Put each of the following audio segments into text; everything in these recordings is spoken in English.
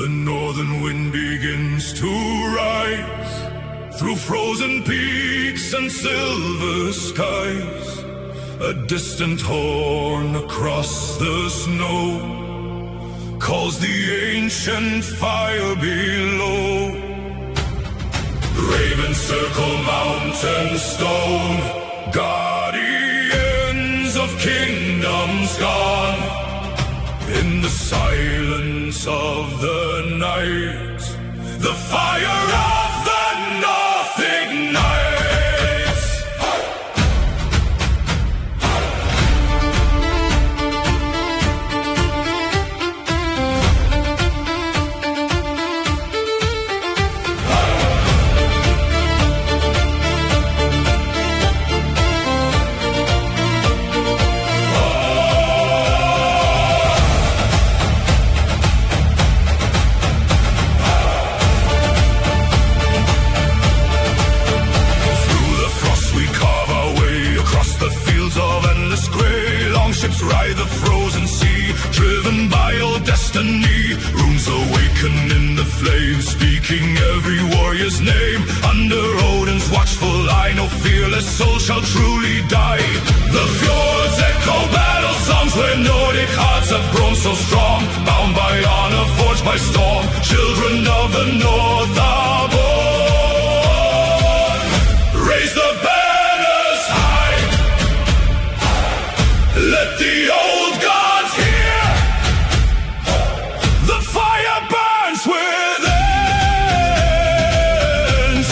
The northern wind begins to rise through frozen peaks and silver skies. A distant horn across the snow calls the ancient fire below. Ravens circle mountain stone, guardians of kingdoms gone. In the silence of the night, the fire of the north ignites. Ships ride the frozen sea, driven by old destiny. Runes awaken in the flames, speaking every warrior's name. Under Odin's watchful eye, no fearless soul shall truly die. The fjords echo battle songs where Nordic hearts have grown so strong. Bound by honor, forged by storm, children of the north are born. Raise the banners high, let the old gods hear. The fire burns within,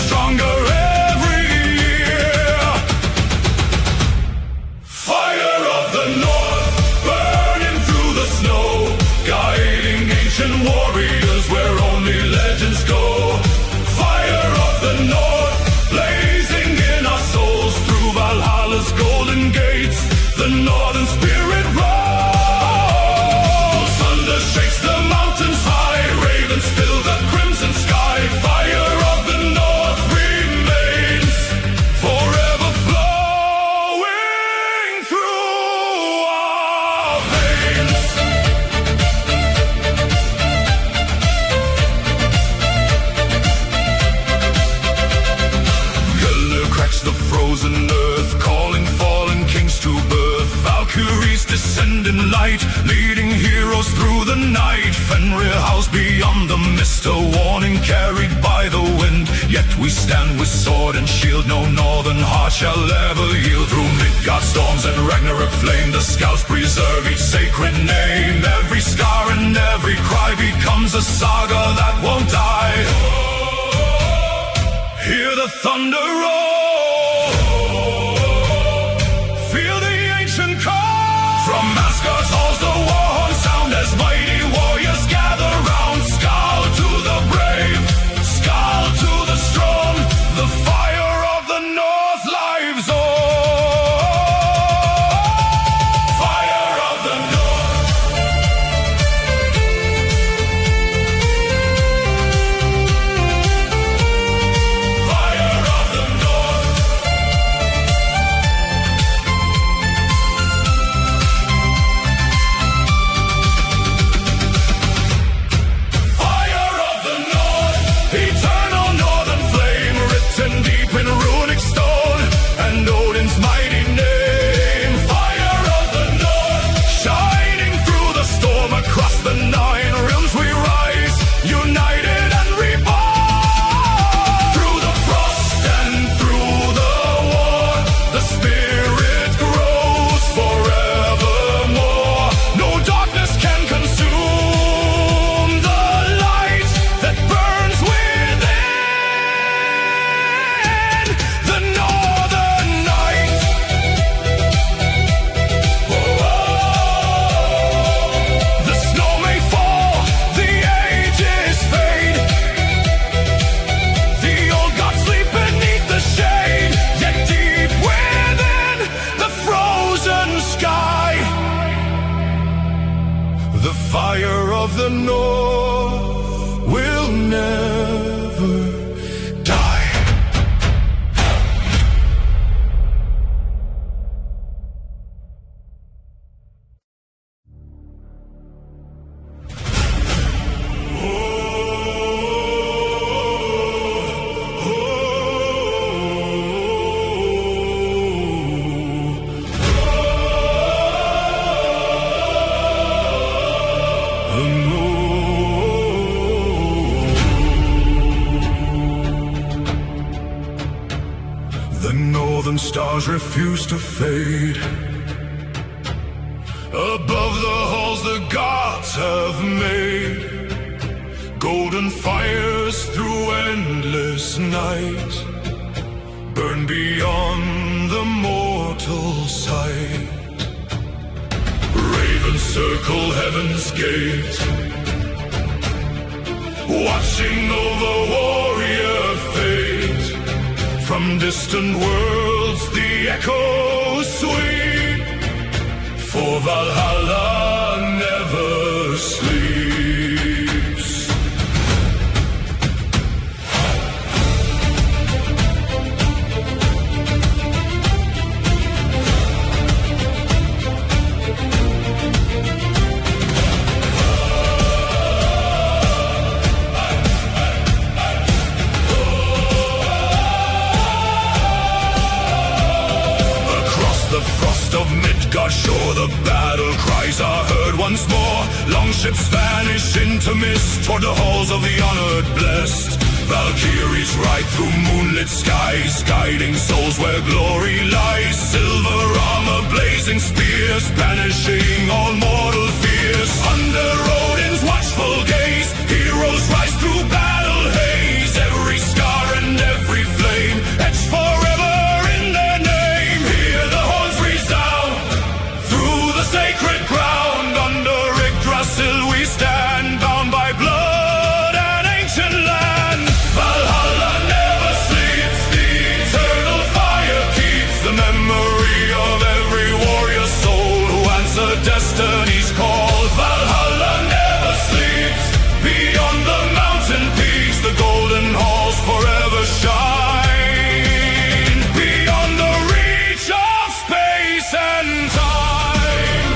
stronger every year. Fire of the north, burning through the snow, guiding ancient warriors where only legends go. Fire of the north, blazing in our souls through Valhalla's golden gates. The northern spirit rolls, thunder shakes the mountains high, ravens fill the crimson sky. Fire of the north remains, forever flowing through our veins. Gelder cracks the frozen earth, calling fallen kings to birth. Valkyries descend in light, leading heroes through the night. Fenrir howls beyond the mist, a warning carried by the wind. Yet we stand with sword and shield, no northern heart shall ever yield. Through Midgard storms and Ragnarok flame, the scouts preserve each sacred name. Every scar and every cry becomes a saga that won't die. Hear the thunder roll, from Asgard's halls the war horn sound as mighty warriors gather round. Skull to the brave, skull to the strong, the fire of the north lives on. Fire of the north. Fire of the north. Eternal northern flame, written deep in runic stone, and Odin's mighty name. Fire of the north, shining through the storm, across the 9 realms we rise, united and reborn. Through the frost and through the war, the spirit grows forevermore. No darkness can consume the light that burns within. The northern night. The snow may fall, the ages fade. The old gods sleep beneath the shade. Yet deep within the frozen sky, the fire of the north will never die. Oh the north. The northern stars refuse to fade. Above the halls the gods have made golden fires through endless night, burn beyond the mortal sight. Ravens circle heaven's gate, watching over warrior fate. From distant worlds the echoes sweep, for Valhalla never sleeps. Of Midgard shore, the battle cries are heard once more. Longships vanish into mist toward the halls of the honored blessed. Valkyries ride through moonlit skies, guiding souls where glory lies. Silver armor, blazing spears, banishing all mortal fears. Under Odin's watchful gaze, heroes rise through battle haze. Every scar and every flame etched forever in their name. Hear the horns resound through the sacred ground. Under Yggdrasil we stand, bound by blood and ancient land. Valhalla never sleeps, the eternal fire keeps the memory of every warrior soul who answered destiny's call. Valhalla never sleeps, beyond the mountain peaks the golden halls forever shine. Beyond the reach of space and time.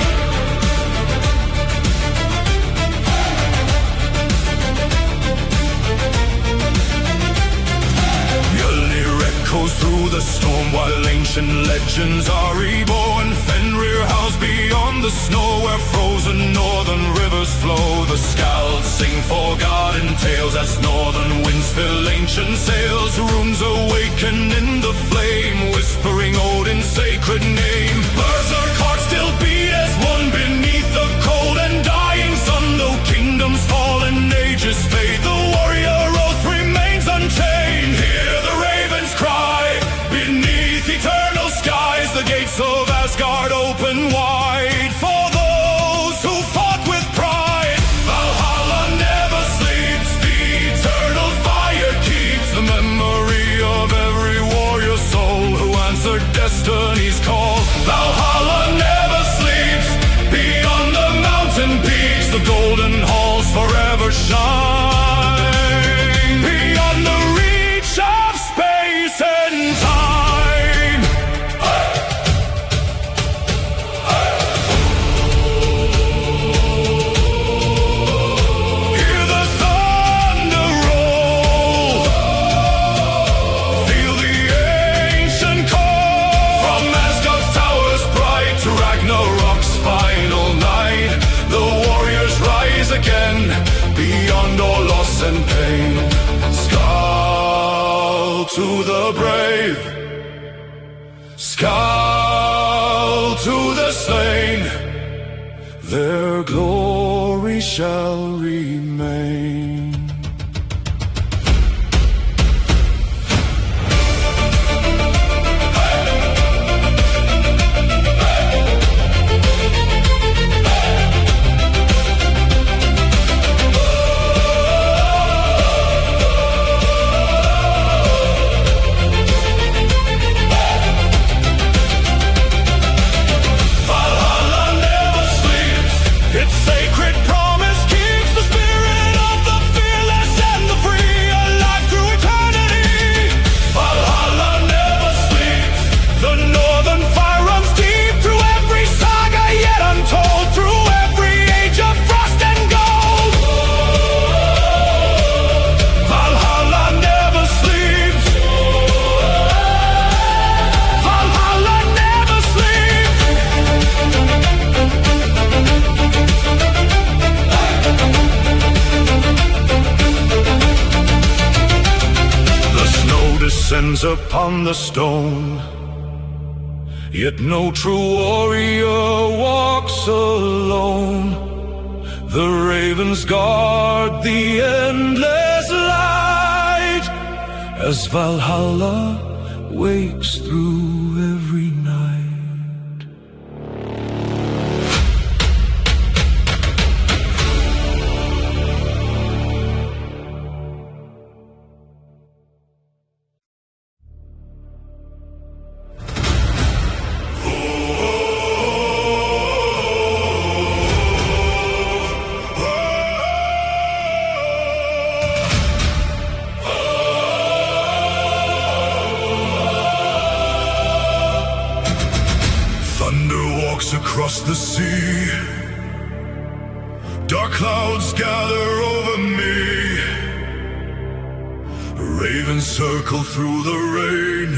Mjolnir echoes through the storm while ancient legends are reborn. Fenrir howls beyond the snow where frozen northern rivers flow. The scalds sing forgotten tales as northern winds fill ancient sails. Runes awaken in the flame, whispering Odin's sacred name. Berserk hearts still beat as one beneath the cold and dying sun. Though kingdoms fall and ages fade, the warrior oath remains unchained. Hear the ravens cry beneath eternal skies. The gates of Asgard open wide for those who fought with pride. Valhalla never sleeps, the eternal fire keeps the memory of every warrior soul who answered destiny's call. Valhalla never sleeps, beyond the mountain peaks the golden halls forever shine. Beyond the reach of space and time. Hear the thunder roll, feel the ancient call. From Asgard's towers bright to Ragnarok's final night, the warriors rise again, beyond all loss and pain. Skull to the brave, skull to the slain, their glory shall remain. Valhalla never sleeps, its sacred promise keeps the spirit of the descends upon the stone. Yet no true warrior walks alone. The ravens guard the endless light as Valhalla wakes through every night. Across the sea, dark clouds gather over me. Ravens circle through the rain,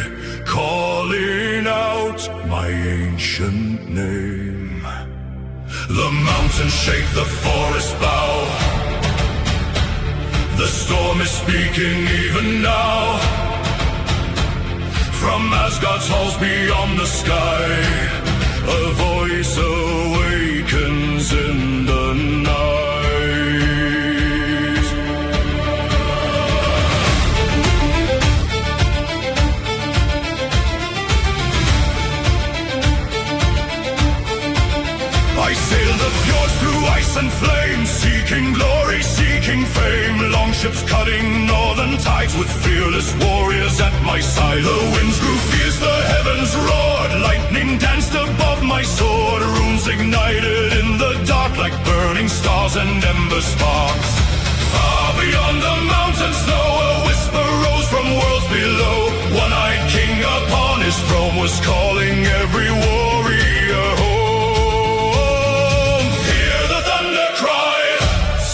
calling out my ancient name. The mountains shake, the forests bow. The storm is speaking even now. From Asgard's halls beyond the sky, a voice awakens in the night. I sail the fjords through ice and flame, seeking glory, seeking fame. Longships cutting northern tides with fearless warriors at my side. The winds grew fierce, the heavens roared, lightning danced above my sword. Runes ignited in the dark like burning stars and ember sparks. Far beyond the mountain snow, a whisper rose from worlds below. One-eyed king upon his throne was calling every warrior home. Hear the thunder cry,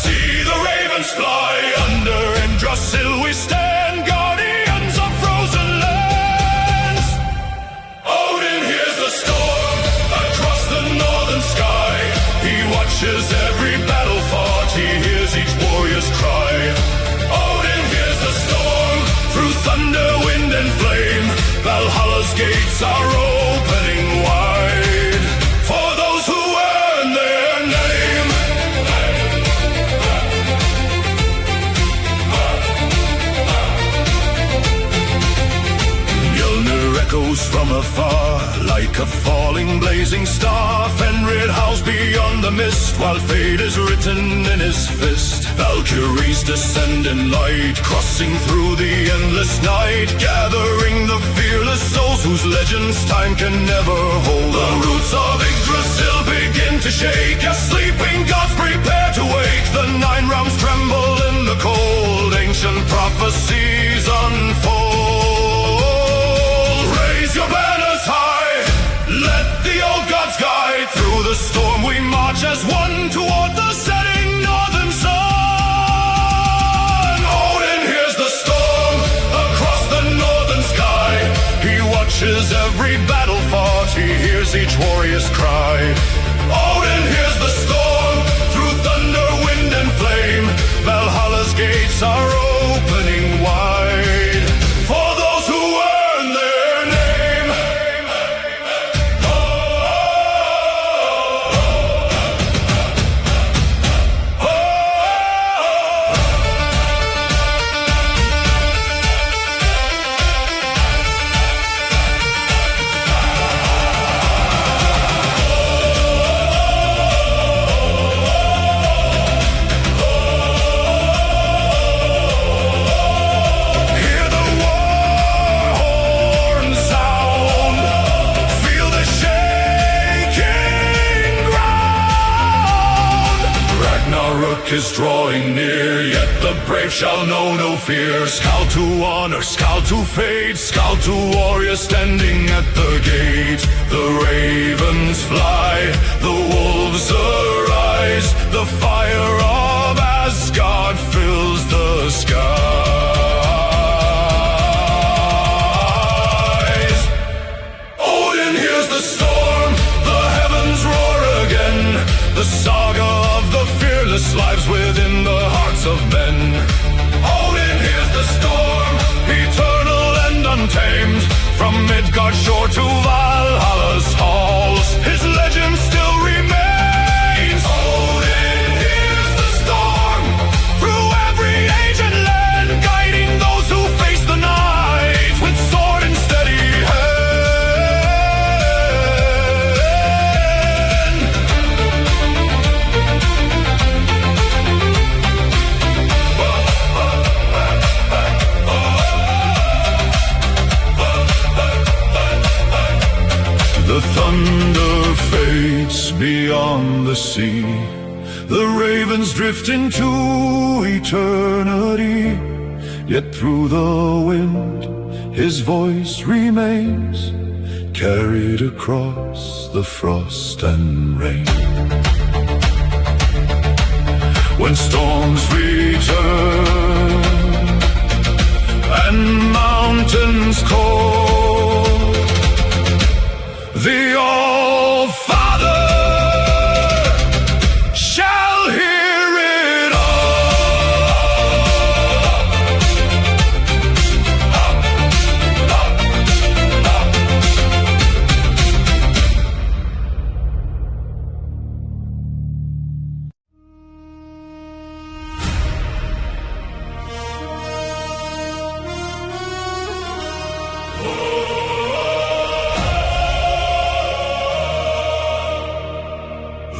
see the ravens fly. Under Yggdrasil we stand, guardians of frozen lands. Odin hears the storm across the northern sky. He watches every battle fought, he hears each warrior's cry. Odin hears the storm through thunder, wind and flame. Valhalla's gates are opening wide for those who earn their name. Mjolnir echoes from afar like a falling blazing star. Fenrir howls beyond the mist while fate is written in his fist. Valkyries descend in light, crossing through the endless night, gathering the fearless souls whose legends time can never hold. The roots of Yggdrasil begin to shake as sleeping gods prepare to wake. The nine realms tremble in the cold, ancient prophecies unfold. Raise your banners high, let the old gods guide. Through the storm we march as one toward the setting northern sun. Odin hears the storm across the northern sky. He watches every battle fought, he hears each warrior's cry. Odin hears the storm through thunder, wind and flame. Valhalla's gates are opening wide for those who earn their name. Is drawing near, yet the brave shall know no fear. Scout to honor, scout to fate, scout to warrior standing at the gate. The ravens fly, the wolves arise, the fire of Asgard fills the skies. Odin hears the storm, the heavens roar again. The saga of the fearless lives within the hearts of men. Odin hears the storm, eternal and from Midgard shore to Valhalla's halls, his legend still remains. Odin hears the storm through every age and land, guiding those who face the night with sword and steady hand. The thunder fades beyond the sea, the ravens drift into eternity. Yet through the wind his voice remains, carried across the frost and rain. When storms return and mountains cold, the All-Father shall hear it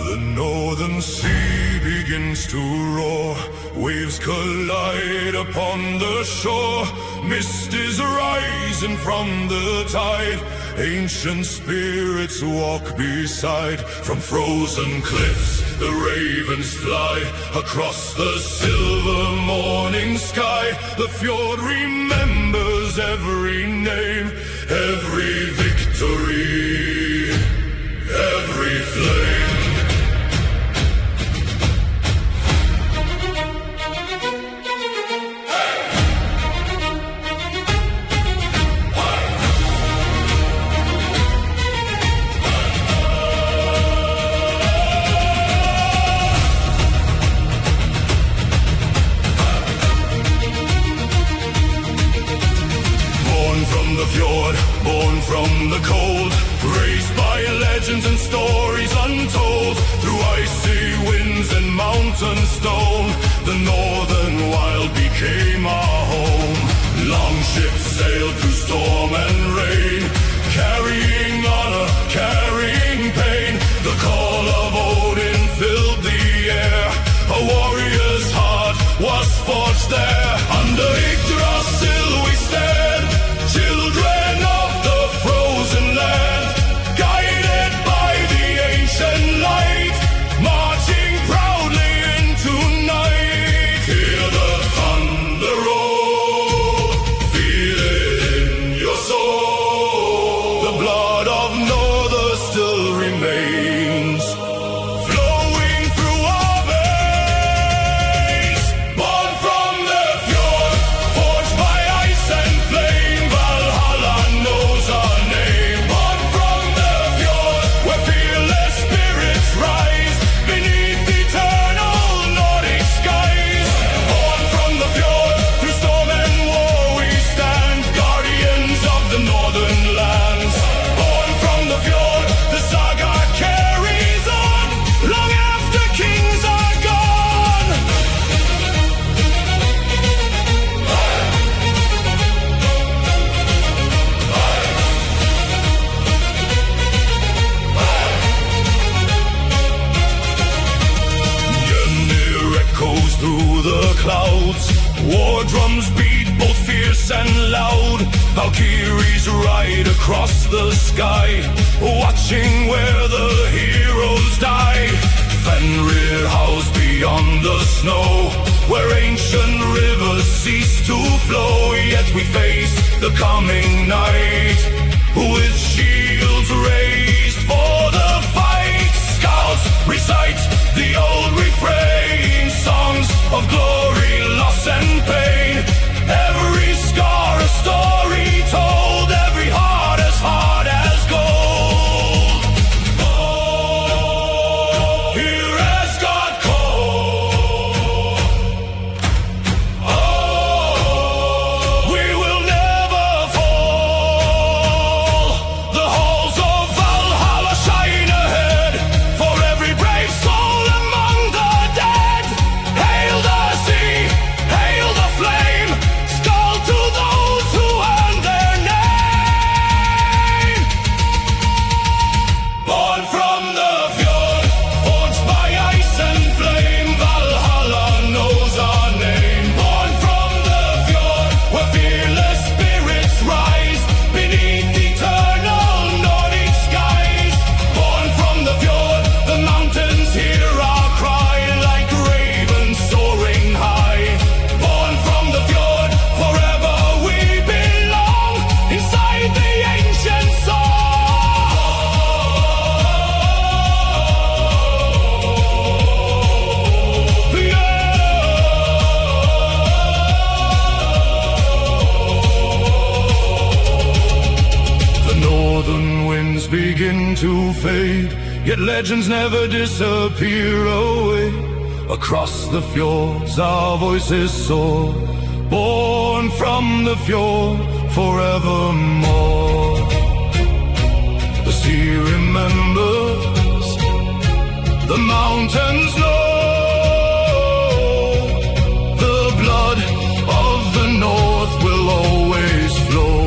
The northern sea begins to roar, waves collide upon the shore. Mist is rising from the tide, ancient spirits walk beside. From frozen cliffs the ravens fly, across the silver morning sky. The fjord remembers every name, every victory, every flame. Fjord, born from the cold, raised by legends and stories untold. Through icy winds and mountain stone, the northern wild became our home. Long ships sailed through storm and rain, carrying honor, carrying pain. The call of Odin filled the air, a warrior's heart was forged there. Under Yggdrasil we stand, children of the frozen land, guided by the ancient light, marching proudly into night. Hear the thunder roll, feel it in your soul. The blood of Northern still remains, flowing through our veins. Born from the fjord, forged by ice and flame, Valhalla knows our name. Born from the fjord, where fearless spirits rise, beneath eternal Nordic skies. Born from the fjord, through storm and war we stand, guardians of the northern lands. Born from the fjord, the saga carries on, long after kings are gone. Ymir echoes through the clouds, war drums beat both fierce and loud. Valkyries ride across the sky, watching where the heroes die. Fenrir howls beyond the snow, where ancient rivers cease to flow. Yet we face the coming night, with shields raised for the fight. Scouts recite the old refrain, songs of glory, loss and pain. Every scar a story told, every heart as hard as gold. Oh, here as God called. Oh, we will never fall. to fade, yet legends never disappear away. Across the fjords our voices soar, born from the fjord forevermore. The sea remembers, the mountains know, the blood of the north will always flow.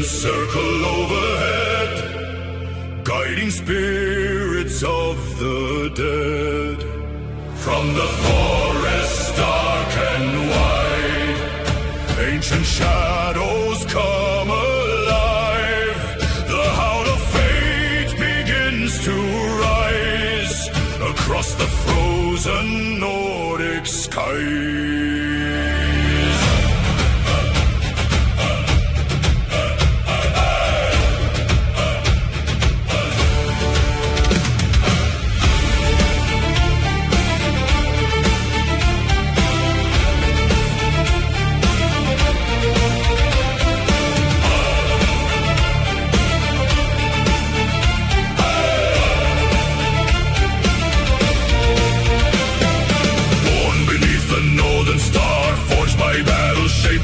Circle overhead, guiding spirits of the dead. From the forest dark and wide, ancient shadows come alive. The howl of fate begins to rise across the frozen Nordic skies.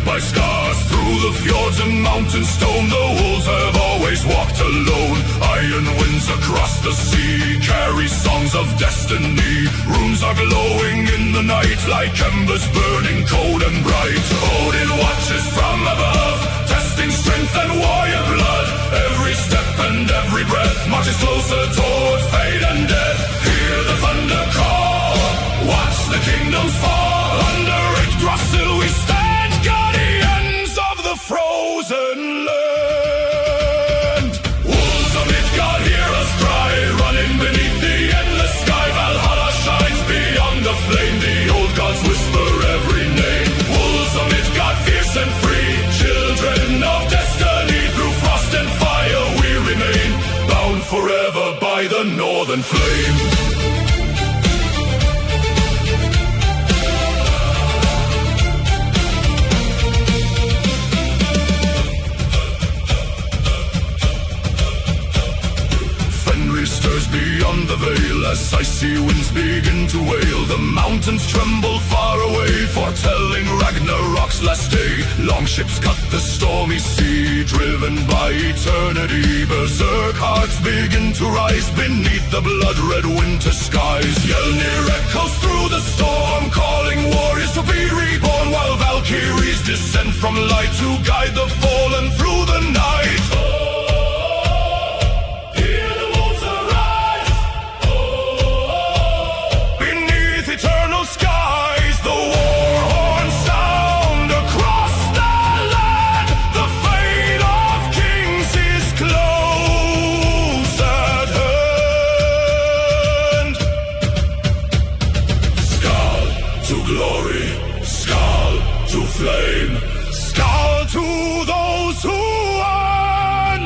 By scars through the fjords and mountain stone, the wolves have always walked alone. Iron winds across the sea carry songs of destiny. Runes are glowing in the night like embers burning cold and bright. Odin watches from above, testing strength and warrior blood. Every step and every breath marches closer toward fate and death. Hear the thunder call, watch the kingdoms fall. Under Yggdrasil we stand, guardians of the frozen land. Wolves of Midgard hear us cry, running beneath the endless sky. Valhalla shines beyond the flame, the old gods whisper every name. Wolves of Midgard, fierce and free, children of destiny. Through frost and fire we remain, bound forever by the northern flame. Stirs beyond the veil as icy winds begin to wail. The mountains tremble far away, foretelling Ragnarok's last day. Longships cut the stormy sea, driven by eternity. Berserk hearts begin to rise beneath the blood-red winter skies. Mjolnir echoes through the storm, calling warriors to be reborn, while Valkyries descend from light to guide the fallen through the night. Skies, the war horns sound across the land. The fate of kings is close at hand. Skull to glory, skull to flame, skull to those who are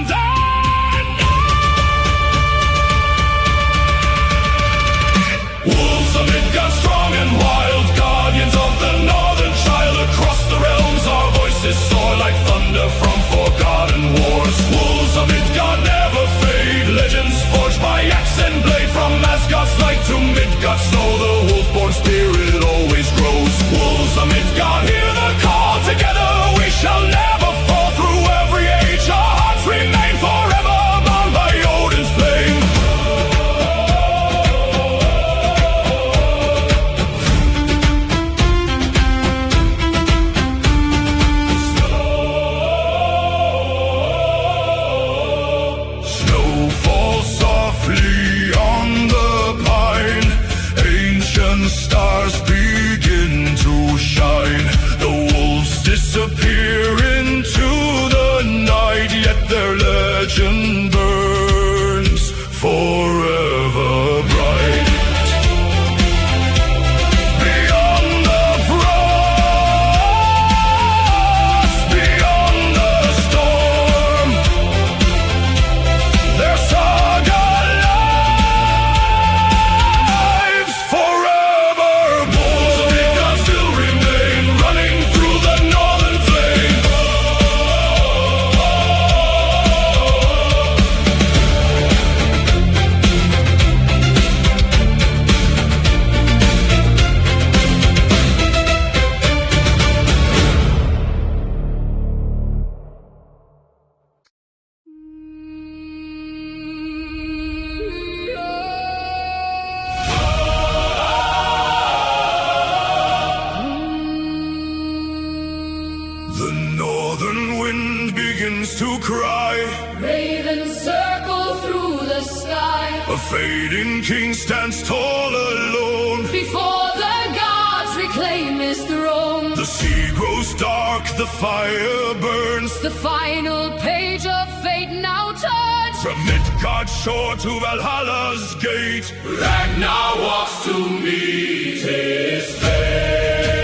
A fading king stands tall alone. Before the gods reclaim his throne. The sea grows dark, the fire burns. The final page of fate now turns. From Midgard's shore to Valhalla's gate, Ragnar walks to meet his fate.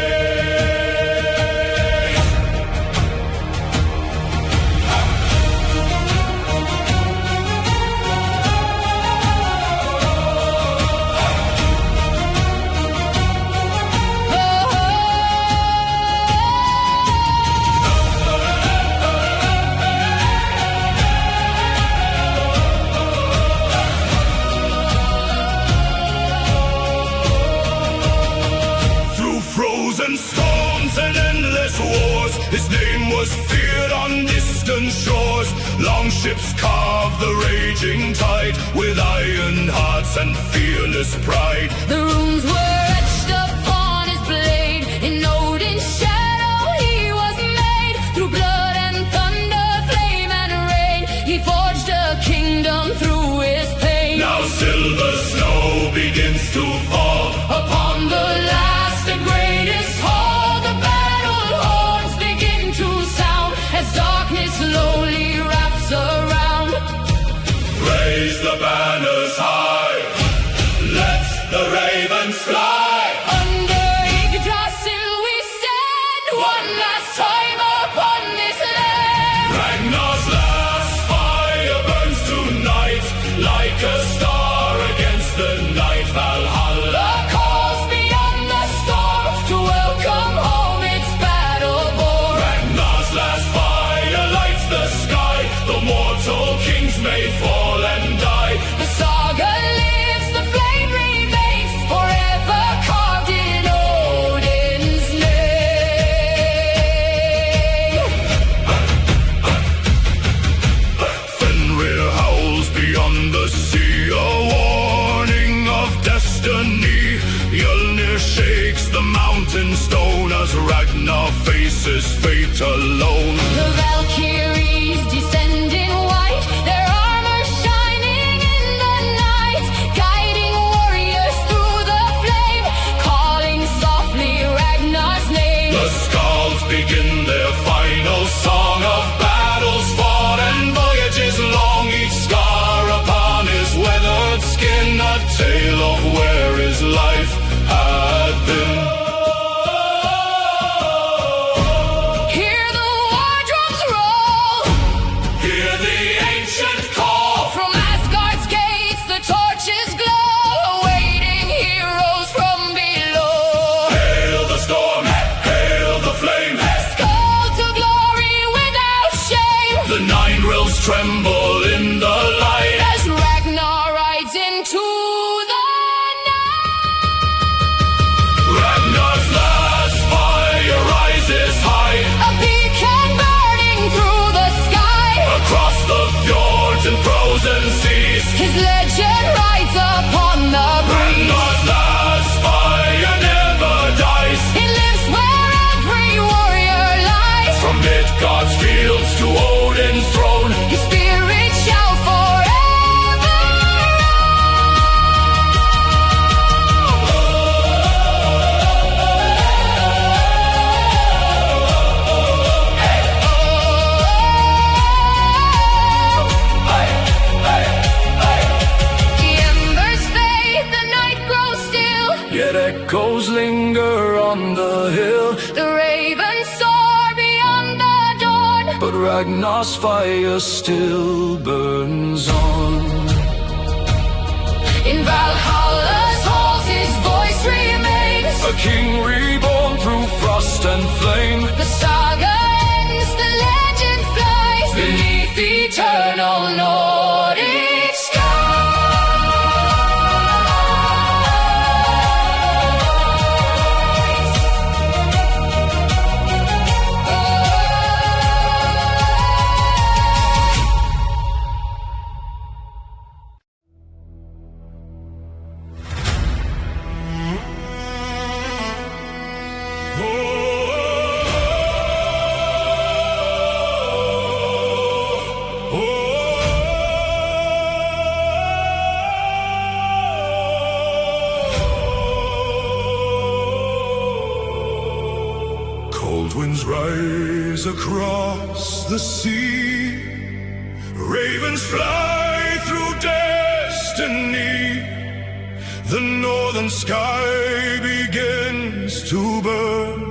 Storms and endless wars, his name was feared on distant shores. Long ships carved the raging tide with iron hearts and fearless pride. The runes were etched upon his blade. In Odin's shadow he was made. Through blood and thunder, flame and rain, he forged a kingdom through his pain. Now silver snow begins to fall Upon the last and greatest hall, the battle horns begin to sound as darkness slowly wraps around. Raise the banners high, let the ravens fly. Under Yggdrasil we stand one last time upon this land. Ragnar's last fire burns tonight like a star against the night. Valhalla Calls beyond the storm to welcome home its battle-born. Ragnar's last fire lights the sky. The mortal kings may fall and die. The saga lives, the flame remains, forever carved in Odin's name. Fenrir howls beyond the sea, a warning of destiny. Mjolnir shakes the mountain stone as Ragnar faces fate alone. The Valkyries descend in white, their armor shining in the night, guiding warriors through the flame, calling softly Ragnar's name. The Skalds begin their final song of battles fought and voyages long. Each scar upon his weathered skin, a tale of where his life had been. Hear the war drums roll, Hear the ancient call. from Asgard's gates the torches glow, awaiting heroes from below. Hail the storm, hail the flame. Call to glory without shame, The nine realms tremble in the light. as Ragnar rides into the night. Ragnar's last fire rises high A beacon burning through the sky, across the fjords and frozen seas. his legend rides upon the breeze. Ragnar's last fire never dies. It lives where every warrior lies. From Midgard's fields to Odin's throne, His spirit shall forever The embers fade, the night grows still. yet echoes linger on the hill. The ravens soar beyond the dawn. But Ragnar's fire still burns on. In Valhalla's halls his voice remains. A king reborn through frost and flame. The saga ends, the legend flies beneath eternal Nordic skies. winds rise across the sea. Ravens fly through destiny. The northern sky begins to burn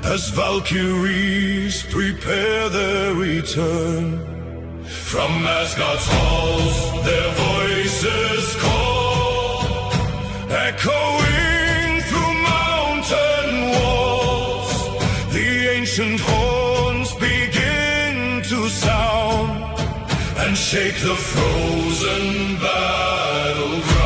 as Valkyries prepare their return. From Asgard's halls their voices call, echoing through mountain walls. The ancient horns begin to sound and shake the frozen battleground.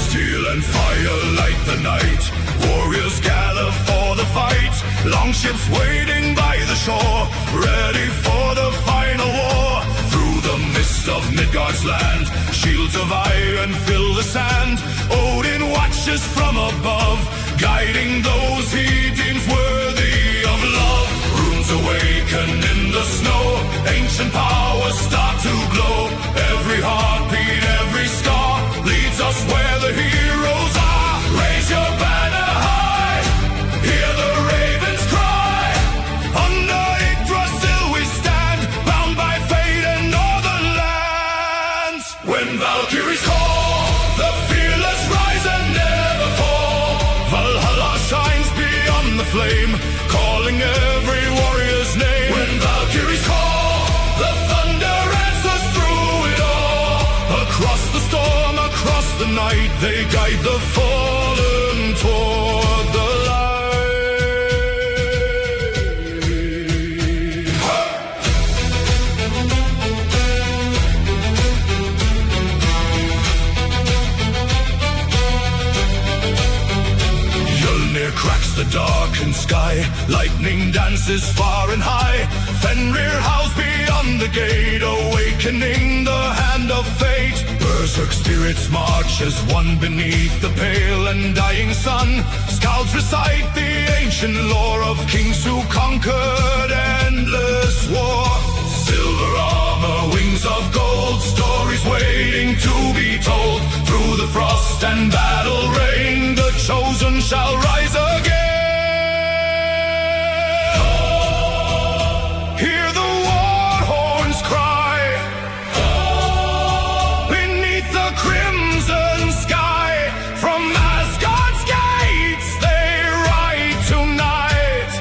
Steel and fire light the night. Warriors gather for the fight. Longships waiting by the shore, ready for the final war. Through the mist of Midgard's land, shields of iron fill the sand. Odin watches from above, guiding those he deems worthy of love. Runes awaken in the snow, ancient powers start to glow. Every heartbeat, every scar leads us where the heroes are. Raise your banner high, hear the ravens cry. Under Yggdrasil we stand, bound by fate and northern lands. When Valkyries call, the fearless rise and never fall. Valhalla shines beyond the flame, calling every warrior's name. When Valkyries call, the thunder answers through it all. Across the storm, across the night, they guide the fallen toward the light. Mjolnir cracks the darkened sky, lightning dances far and high. Fenrir howls beyond the gate, awakening the hand of fate. Berserk spirits march as one beneath the pale and dying sun. Scouts recite the ancient lore of kings who conquered endless war. Silver armor, wings of gold, stories waiting to be told. Through the frost and battle rain, the chosen shall rise again. Hear the war horns cry. Beneath the crimson sky, from Asgard's gates they ride tonight.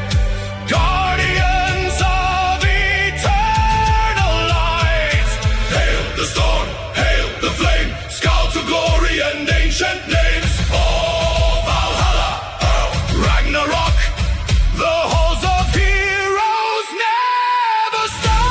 Guardians of eternal light. Hail the storm, hail the flame, scouts of glory and ancient names. Oh, Valhalla, Ragnarok, the halls of heroes never stop.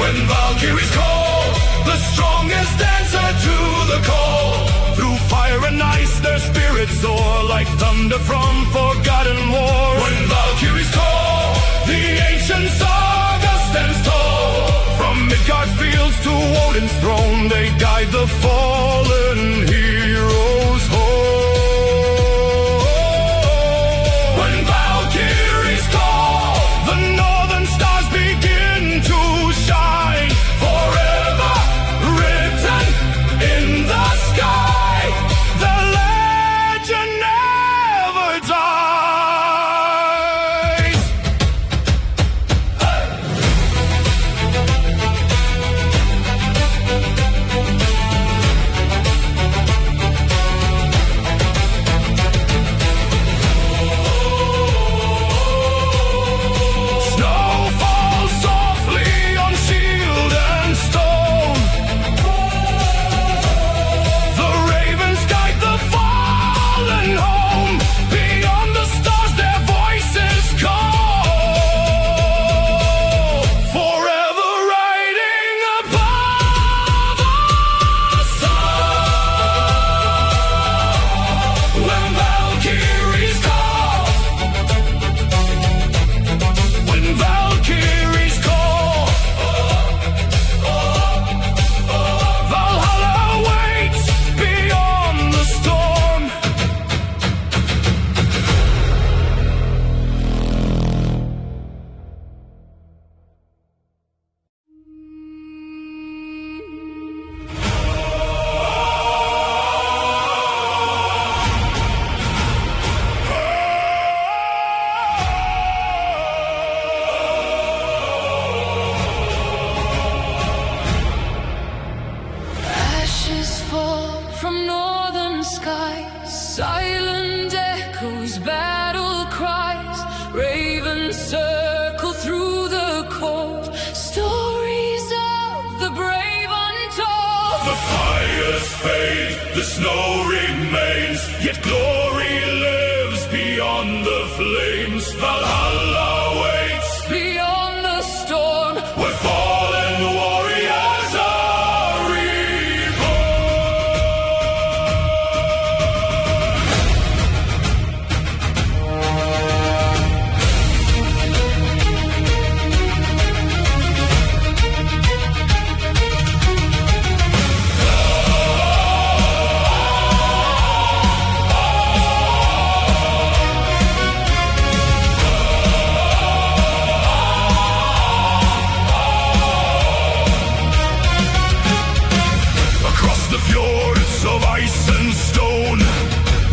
When Valkyries call, the strongest answer to the call. Through fire and ice their spirits soar, like thunder from forgotten wars. When Valkyries call, the ancient saga stands tall. From Midgard fields to Odin's throne, they guide the fallen heroes home. When Valkyries call, the northern stars begin to shine. Forever written in the sky, the legend never dies. fade, the snow remains, yet glory lives beyond the flames. Valhalla waits beyond the storm, where fallen warriors are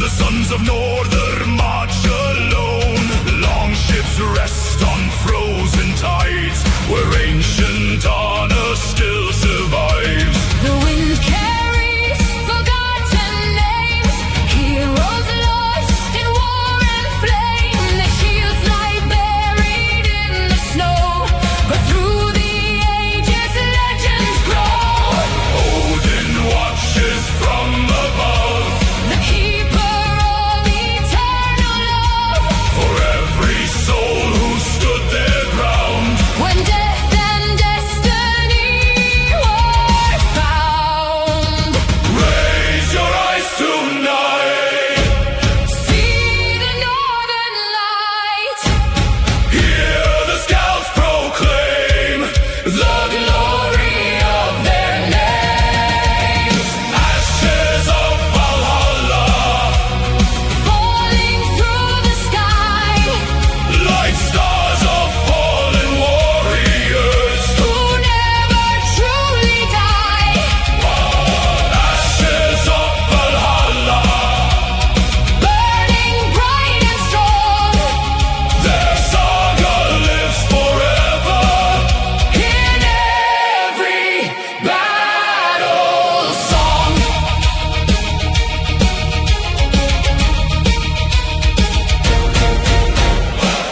sons of Norther march alone. Long ships rest on frozen tides, where ancient honor still survives. the wind carries forgotten names, heroes lost in war and flame. Their shields lie buried in the snow, but through the ages legends grow. Odin watches from above, The keeper of eternal love. for every soul who stood their ground. When death and destiny were found, Raise your eyes tonight, see the northern light. hear the scouts proclaim the glory of their names. Ashes of Valhalla, Falling through the sky, like stars of fallen warriors. who never truly die. Ashes of Valhalla, Burning bright and strong, their saga lives forever in every battle song.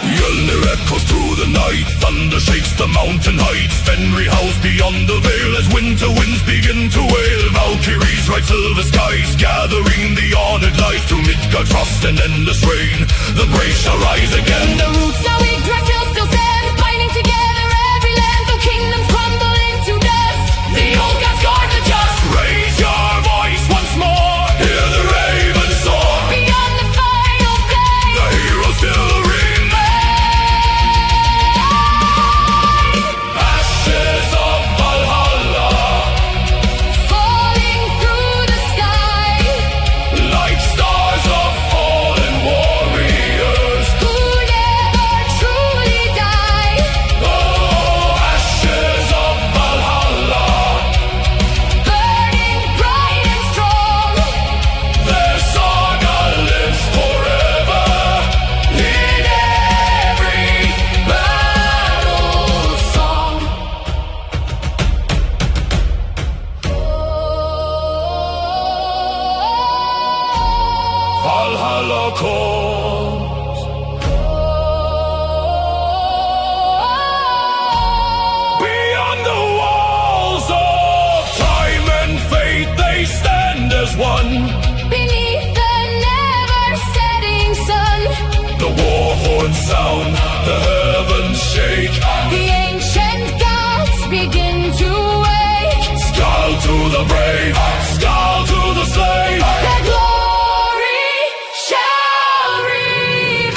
Mjolnir echoes through the night, thunder shakes the mountain heights. Fenrir howls beyond the veil as winter winds begin to wail. Valkyries ride silver skies, gathering the honored light. Through Midgard frost and endless rain, the brave shall rise again. The roots now weak, dry hills still stand, binding together every land, though kingdoms crumble into dust. The old gods guard the just. Raise your voice once more, hear the raven soar. Beyond the final flame, The heroes still remain. Ashes of Valhalla, falling through the sky, like stars of fallen warriors. who never truly die. Oh, ashes of Valhalla, Burning bright and strong, their saga lives forever in every battle song. Valhalla calls. Beyond the walls of time and fate, they stand as one. Beneath the never-setting sun, The war horns sound, the heavens shake. the ancient gods begin to wake. Skull to the brave, skull to the slave. Their glory shall remain.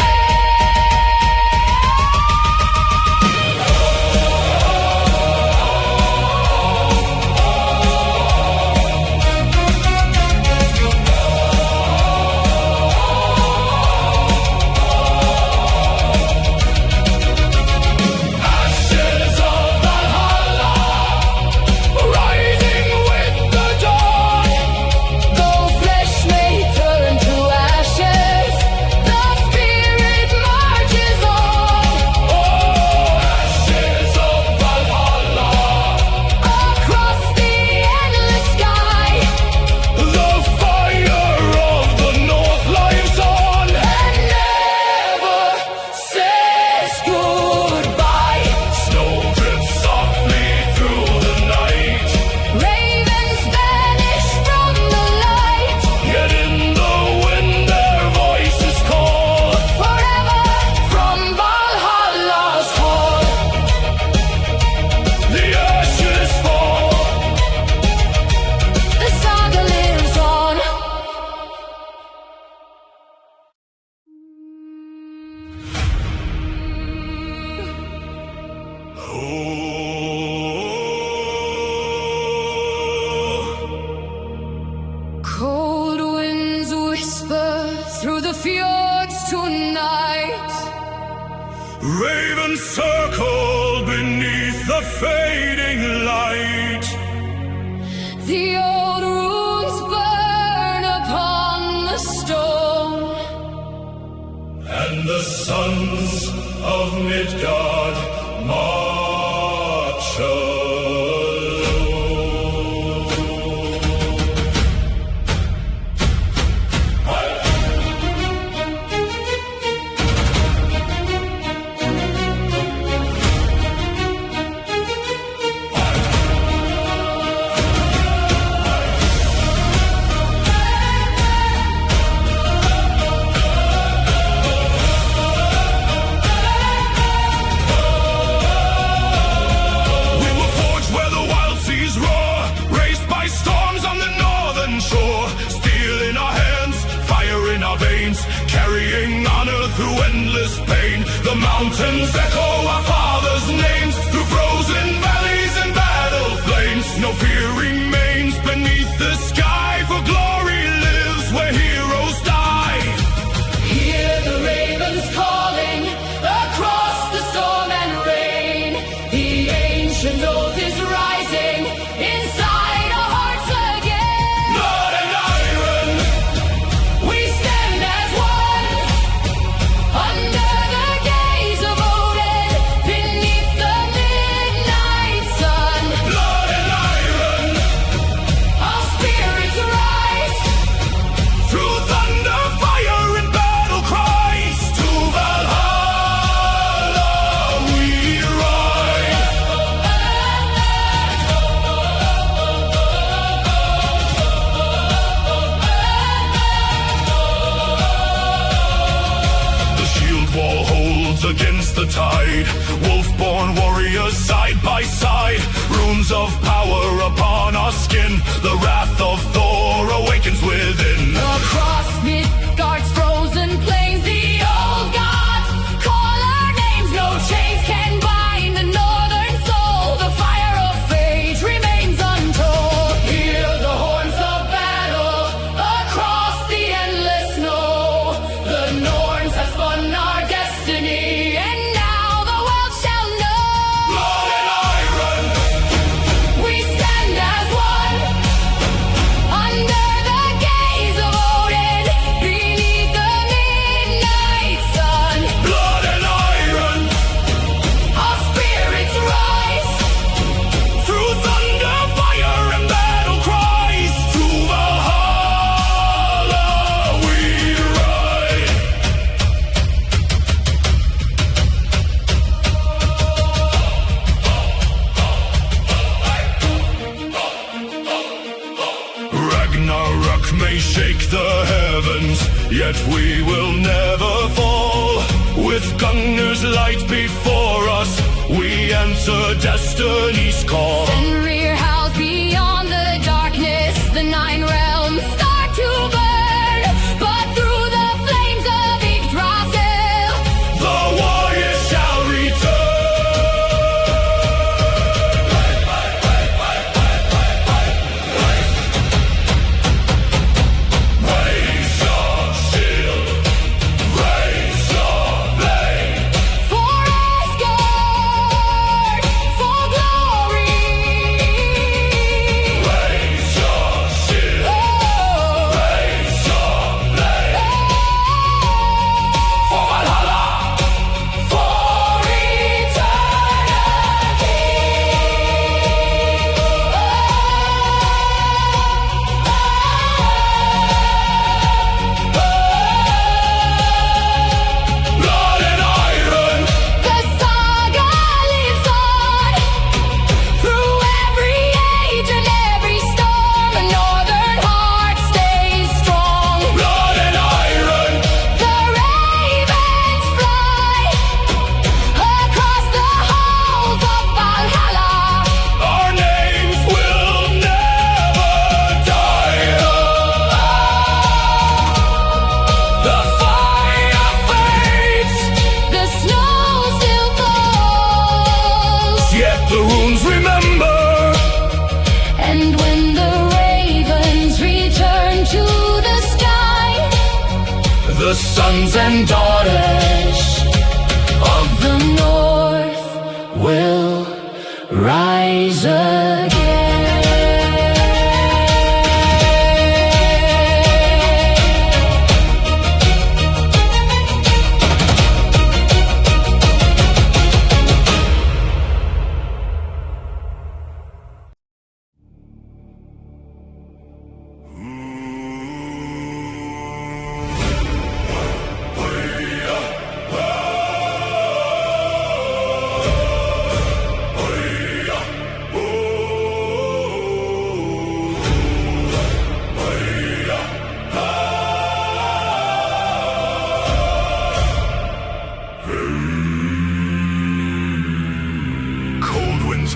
fading light. The old runes burn upon the stone, And the sons of Midgard march alone. We were forged where the wild seas roar, raised by storms on the northern shore. Steel in our hands, fire in our veins, carrying honor through endless pain. The mountains echo our fathers' names through frozen valleys and battle flames. No fear remains beneath the sky, for glory lives where heroes die. hear the ravens calling across the storm and rain. The ancient oath is rising inside our hearts again. Blood and iron, We stand as one under the gaze of Odin, beneath the midnight sun. blood and iron, Our spirits rise through thunder, fire, and battle cries. To Valhalla we ride. The shield wall holds against the tide. Wolf-born warriors side by side. Runes of power upon our skin. The wrath of Thor awakens within. across Midgard's frozen plains. The old gods call our names. No chains can bind the northern soul. The fire of fate remains untold. Hear the horns of battle across the endless snow. The Norns have spun our destiny, and now the world shall know. Blood and iron, We stand as one under the gaze of Odin, beneath the midnight sun. blood and iron, Our spirits rise through thunder, fire, and battle cries. To Valhalla we ride. Ragnarok may shake the heavens, yet we will never fall. With Gungnir's light before us, we answer destiny's call. Fenrir howls beyond the darkness. The 9 realms start to burn, but through the flames of Yggdrasil, The warriors shall return. Raise your shield, raise your blade. for Asgard, for glory. Raise your shield, Oh, raise your blade. For Valhalla, for blood and iron, The saga lives on through every age and every storm. The northern heart stays strong. blood and iron. The ravens fly across the halls of Valhalla. Our names will never die. The fire fades, The snow still falls, yet the runes remember. and when the ravens return to the sky, The sons and daughters of the north will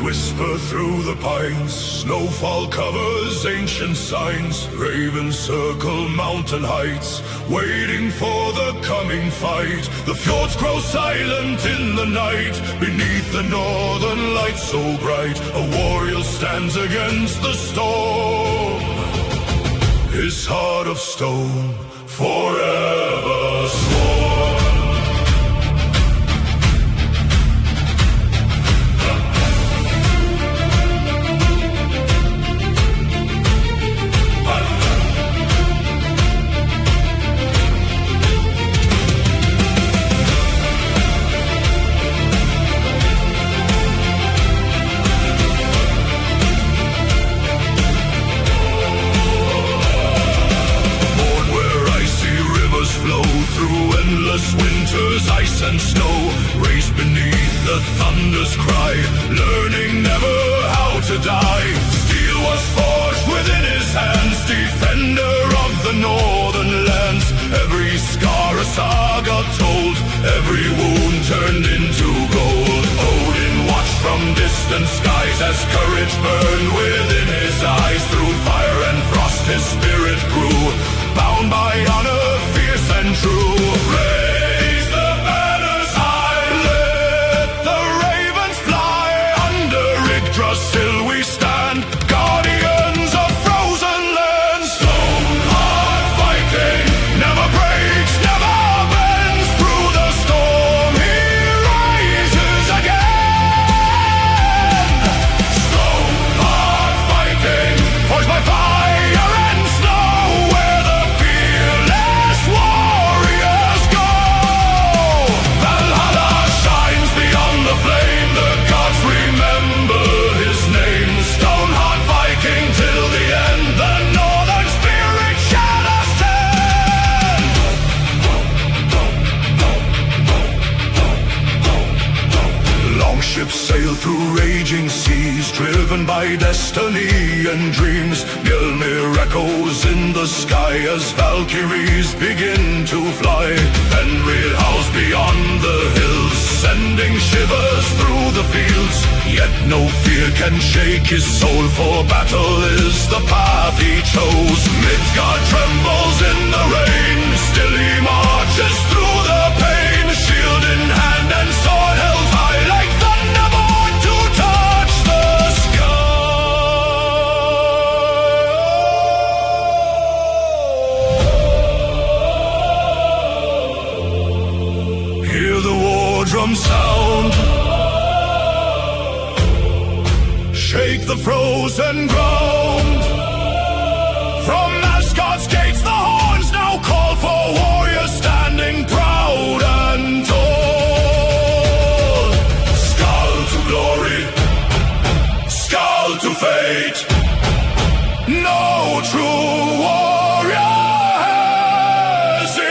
whisper through the pines, snowfall covers ancient signs, ravens circle mountain heights, waiting for the coming fight. The fjords grow silent in the night, beneath the northern light so bright, a warrior stands against the storm, his heart of stone forever sworn. Winter's ice and snow race beneath the thunder's cry, learning never how to die. Steel was forged within his hands, defender of the northern lands. Every scar a saga told, every wound turned into gold. Odin watched from distant skies as courage burned within his eyes. Through fire and frost his spirit grew, bound by honor fierce and true. Raise the banners high, let the ravens fly. Under Yggdrasil we stand, guardians of frozen lands. Stone-heart Viking never breaks, never bends. Through the storm he rises again. Stone-heart Viking, forged by fire and snow, where the fearless warriors go. Valhalla shines beyond the flame, the gods remember his name. Stone-heart Viking till the end, the northern spirit shall ascend. Long ships sail through raging seas, driven by destiny and dreams. Mjolnir echoes in the sky as Valkyries begin to fly. Fenrir howls beyond the hills, sending shivers through the fields. Yet no fear can shake his soul, for battle is the path he chose. Midgard trembles in the rain, still he marches through the pain. Shield in hand and sword held high, like thunderbolt to touch the sky. Hear the war drum sound, shake the frozen ground. From Asgard's gates the horns now call for warriors standing proud and tall. Skull to glory, skull to fate, no true warrior hesitates.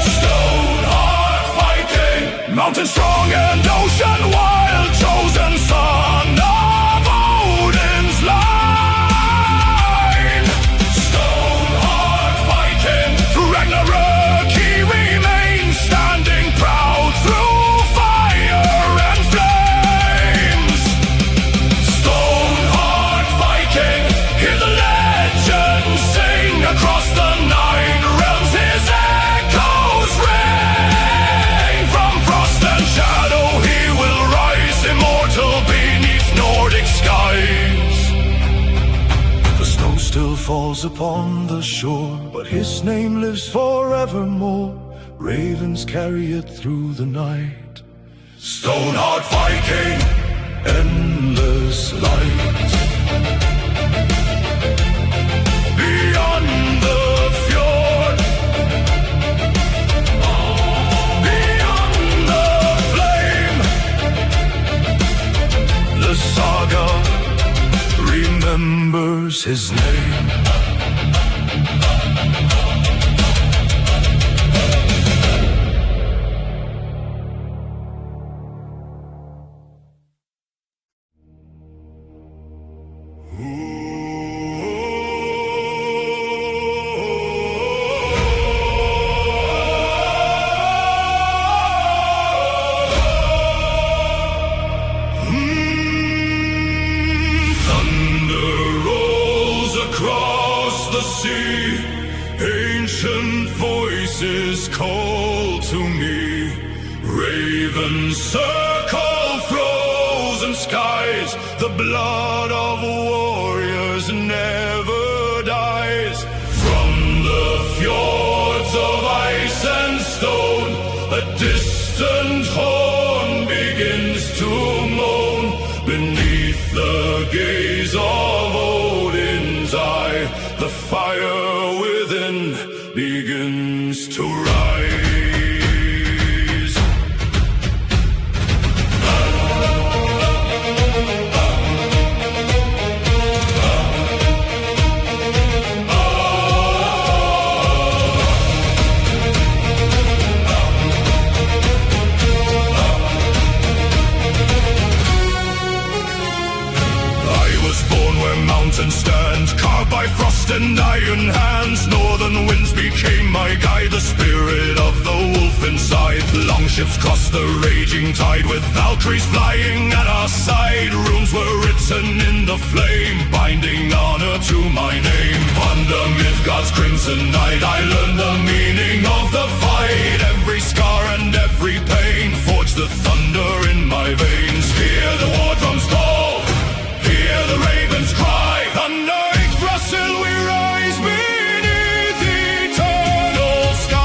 Stone-heart Viking, mountain strong and ocean wild, chosen son of Odin's line. Stone-heart Viking, through Ragnarök he remains, standing proud through fire and flames. Stone-heart Viking, hear the legends sing across the 9 realms. His echoes ring from frost and shadow. He will rise immortal beneath Nordic skies. The snow still falls upon the shore, but his name lives forevermore. Ravens carry it through the night. Stone-heart Viking, endless light. Beyond the fjord, beyond the flame, the saga remembers his name. Ancient voices call to me. Ravens circle frozen skies. The blood of warriors never dies. From the fjords of ice and stone, a distant horn begins to moan. Beneath the gaze of Odin's eye, the fire within begins to rise. Mountains stand, carved by frost and iron hands. Northern winds became my guide, the spirit of the wolf inside. Longships crossed the raging tide, with Valkyries flying at our side. Runes were written in the flame, binding honor to my name. Under Midgard's crimson night, I learned the meaning of the fight. Every scar and every pain forged the thunder in my veins. Hear the war drums call, hear the ravens cry. Thunder Yggdrasil, we rise beneath eternal skies.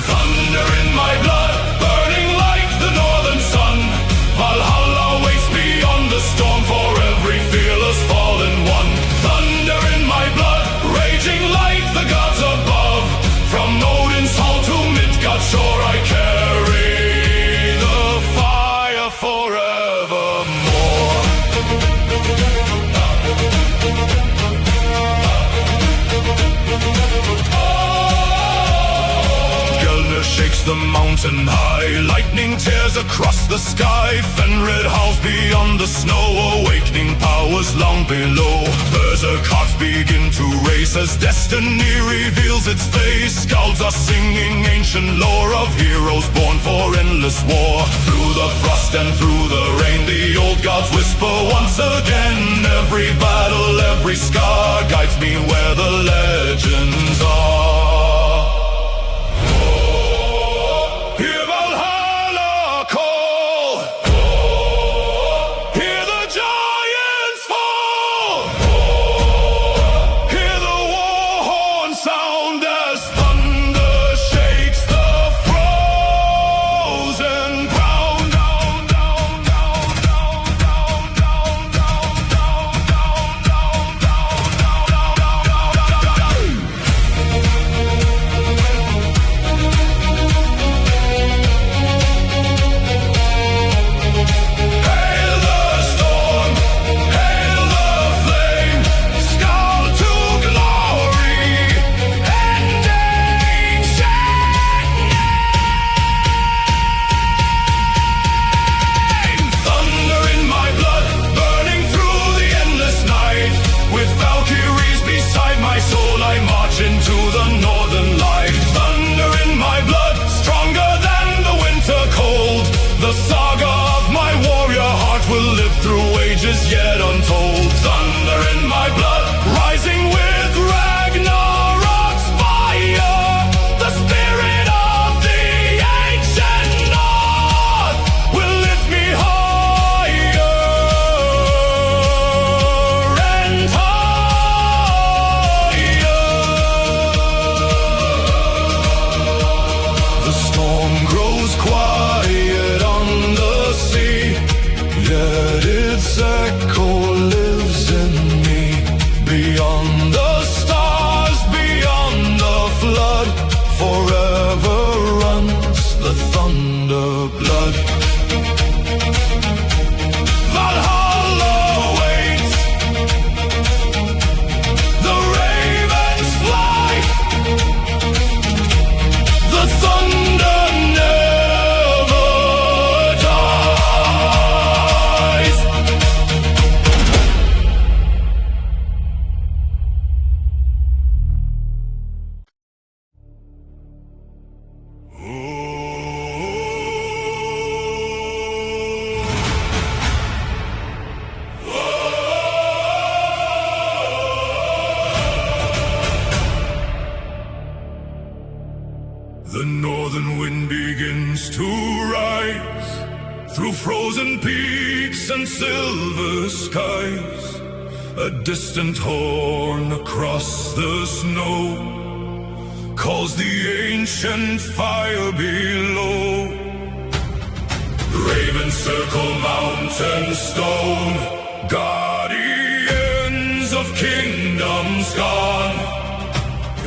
Thunder in my blood, burning like the northern sun. Valhalla waits beyond the storm for every fearless fallen one. Thunder in my blood, raging like the gods above. From Odin's hall to Midgard's shore, I carry the fire forevermore. Gelner shakes the mountain high, lightning tears across the sky. Fenred howls beyond the snow, awakening powers long below. Berserk hearts begin to race as destiny reveals its face. Skalds are singing ancient lore of heroes born for endless war. Through the frost and through the rain, the old gods whisper once again. Every battle, every scar guides me where the legends are. Hear Valhalla call, hear the giants fall, hear the war horn sound as thunder shakes the frozen ground. Down, down, down, down, down, down, down, down, down, down, down, down, down, down. Hail the storm, hail the flame, Skald to glory, and ancient name. Thunder in my blood, burning through the endless night. With Valkyries beside my soul, I march into the northern light. Thunder in my blood, stronger than the winter cold. The saga of my warrior heart will live through ages yet untold. Thunder in my blood, rising with Ragnarok's fire. The spirit of the ancient North will lift me higher and higher. The storm grows quiet on the sea, yet its echo lives in me. Beyond the stars, beyond the flood, forever runs the thunder blood. Valhalla waits, the ravens fly, the thunder never dies. The northern wind begins to rise through frozen peaks and silver skies. A distant horn across the snow calls the ancient fire below. Ravens circle mountain stone, guardians of kingdom sky.